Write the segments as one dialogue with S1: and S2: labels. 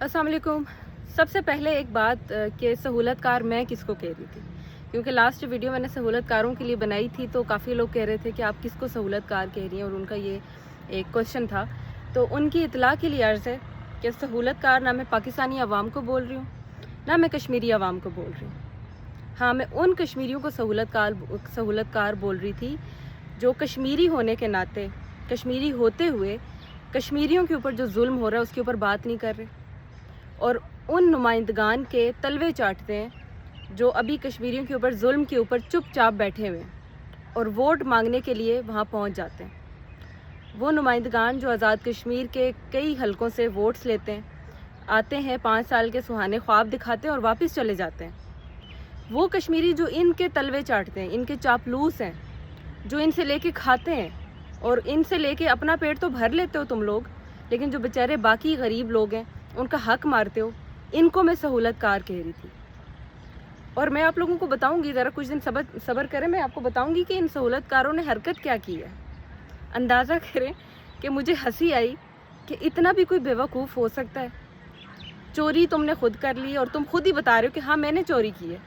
S1: अस्सलाम वालेकुम। सबसे पहले एक बात कि सहूलत कार मैं किसको कह रही थी, क्योंकि लास्ट वीडियो मैंने सहूलत कारों के लिए बनाई थी तो काफ़ी लोग कह रहे थे कि आप किसको सहूलत कार कह रही हैं, और उनका ये एक क्वेश्चन था। तो उनकी इतला के लिए अर्ज़ है कि सहूलत कार ना मैं पाकिस्तानी अवाम को बोल रही हूँ, ना मैं कश्मीरी अवाम को बोल रही हूँ। हाँ, मैं उन कश्मीरियों को सहूलत कार बोल रही थी जो कश्मीरी होने के नाते, कश्मीरी होते हुए कश्मीरियों के ऊपर जो जुल्म हो रहा है उसके ऊपर बात नहीं कर रहे, और उन नुमाइंदगान के तलवे चाटते हैं जो अभी कश्मीरियों के ऊपर जुल्म के ऊपर चुपचाप बैठे हुए हैं और वोट मांगने के लिए वहाँ पहुँच जाते हैं। वो नुमाइंदगान जो आज़ाद कश्मीर के कई हलकों से वोट्स लेते हैं, आते हैं 5 साल के सुहाने ख्वाब दिखाते हैं और वापस चले जाते हैं। वो कश्मीरी जो इनके तलवे चाटते हैं, इनके चापलूस हैं, जो इनसे लेके खाते हैं और इनसे लेके अपना पेट तो भर लेते हो तुम लोग, लेकिन जो बेचारे बाकी गरीब लोग हैं उनका हक मारते हो, इनको मैं सहूलत कार कह रही थी। और मैं आप लोगों को बताऊंगी, ज़रा कुछ दिन सब्र करें, मैं आपको बताऊंगी कि इन सहूलत कारों ने हरकत क्या की है। अंदाज़ा करें कि मुझे हंसी आई कि इतना भी कोई बेवकूफ़ हो सकता है। चोरी तुमने खुद कर ली और तुम खुद ही बता रहे हो कि हाँ मैंने चोरी की है।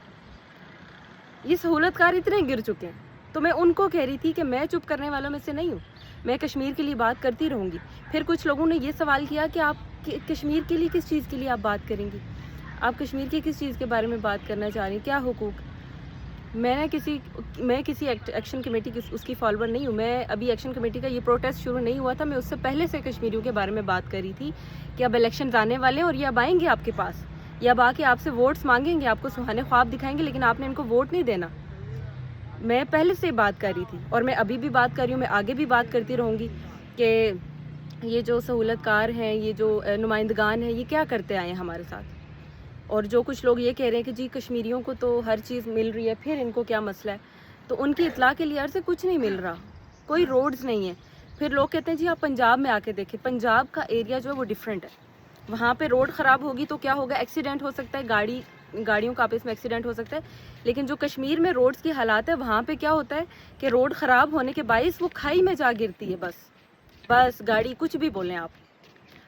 S1: ये सहूलत कार इतने गिर चुके हैं, तो मैं उनको कह रही थी कि मैं चुप करने वालों में से नहीं हूँ, मैं कश्मीर के लिए बात करती रहूँगी। फिर कुछ लोगों ने ये सवाल किया कि आप कश्मीर के लिए किस चीज़ के लिए आप बात करेंगी, आप कश्मीर की किस चीज़ के बारे में बात करना चाह रही हैं, क्या हुकूक। मैं किसी एक्शन कमेटी की उसकी फॉलोअर नहीं हूँ। मैं अभी एक्शन कमेटी का ये प्रोटेस्ट शुरू नहीं हुआ था, मैं उससे पहले से कश्मीरियों के बारे में बात कर रही थी कि अब इलेक्शन आने वाले हैं और ये अब आएंगे आपके पास, ये अब आके आपसे वोट्स मांगेंगे, आपको सुहाने ख्वाब दिखाएंगे, लेकिन आपने इनको वोट नहीं देना। मैं पहले से बात कर रही थी और मैं अभी भी बात कर रही हूँ, मैं आगे भी बात करती रहूँगी कि ये जो सहूलत कार हैं, ये जो नुमाइंदगान हैं, ये क्या करते आए हैं हमारे साथ। और जो कुछ लोग ये कह रहे हैं कि जी कश्मीरियों को तो हर चीज़ मिल रही है, फिर इनको क्या मसला है, तो उनकी इतला के लिए अर्ज़ कुछ नहीं मिल रहा, कोई रोड्स नहीं है। फिर लोग कहते हैं जी आप पंजाब में आके देखें, पंजाब का एरिया जो है वो डिफरेंट है, वहाँ पे रोड ख़राब होगी तो क्या होगा, एक्सीडेंट हो सकता है, गाड़ियों का आपस में एक्सीडेंट हो सकता है। लेकिन जो कश्मीर में रोड्स की हालात है, वहाँ पे क्या होता है कि रोड ख़राब होने के बाइस वो खाई में जा गिरती है, बस गाड़ी कुछ भी बोलें आप,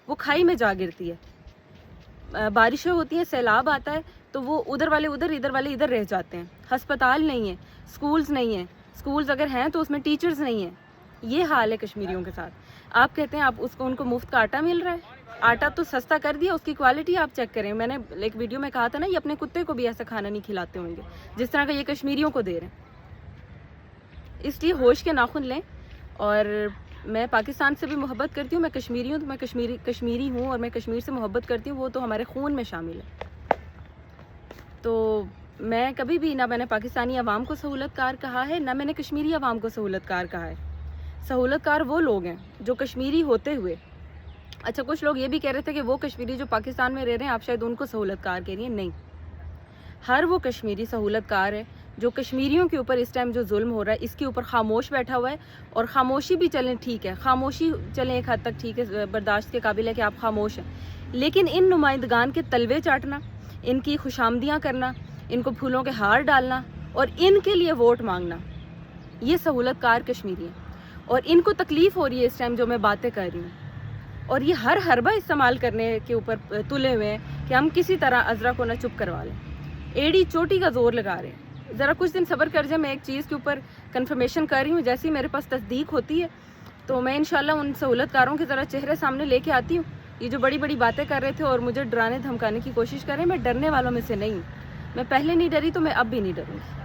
S1: वो खाई में जा गिरती है। बारिशें होती हैं, सैलाब आता है तो वो उधर वाले उधर, इधर वाले इधर रह जाते हैं। अस्पताल नहीं है, स्कूल्स नहीं है, स्कूल्स अगर हैं तो उसमें टीचर्स नहीं हैं। ये हाल है कश्मीरियों के साथ। आप कहते हैं आप उनको मुफ्त का आटा मिल रहा है, आटा तो सस्ता कर दिया, उसकी क्वालिटी आप चेक करें। मैंने एक वीडियो में कहा था ना, ये अपने कुत्ते को भी ऐसा खाना नहीं खिलाते होंगे जिस तरह का ये कश्मीरियों को दे रहे हैं। इसलिए होश के नाखुन लें। और मैं पाकिस्तान से भी मोहब्बत करती हूँ, मैं कश्मीरी हूँ तो मैं कश्मीरी हूँ और मैं कश्मीर से मोहब्बत करती हूँ, वो तो हमारे खून में शामिल है। तो मैं कभी भी ना मैंने पाकिस्तानी अवाम को सहूलत कार कहा है, ना मैंने कश्मीरी अवाम को सहूलत कार कहा है। सहूलत कार वो लोग हैं जो कश्मीरी होते हुए, अच्छा कुछ लोग ये भी कह रहे थे कि वो कश्मीरी जो पाकिस्तान में रह रहे हैं आप शायद उनको सहूलत कार कह रही हैं। नहीं, हर वो कश्मीरी सहूलत कार है जो कश्मीरियों के ऊपर इस टाइम जो जुल्म हो रहा है इसके ऊपर खामोश बैठा हुआ है। और खामोशी भी चलें, ठीक है, खामोशी चलें एक हद तक ठीक है, बर्दाश्त के काबिल है कि आप खामोश हैं, लेकिन इन नुमाइंदगान के तलवे चाटना, इनकी खुशामदियाँ करना, इनको फूलों के हार डालना और इनके लिए वोट मांगना, ये सहूलत कार कश्मीरी है। और इनको तकलीफ़ हो रही है इस टाइम जो मैं बातें कर रही हूँ, और ये हर हरबा इस्तेमाल करने के ऊपर तुले हुए हैं कि हम किसी तरह अजरा को ना चुप करवा लें, एड़ी चोटी का जोर लगा रहे हैं। ज़रा कुछ दिन सब्र कर जाए, मैं एक चीज़ के ऊपर कंफर्मेशन कर रही हूँ, जैसे ही मेरे पास तस्दीक होती है तो मैं इंशाल्लाह उन सहूलतकारों के ज़रा चेहरे सामने लेके आती हूँ। ये जो बड़ी बड़ी बातें कर रहे थे और मुझे डराने धमकाने की कोशिश कर रहे हैं, मैं डरने वालों में से नहीं हूँ। मैं पहले नहीं डरी तो मैं अब भी नहीं डरूँगी।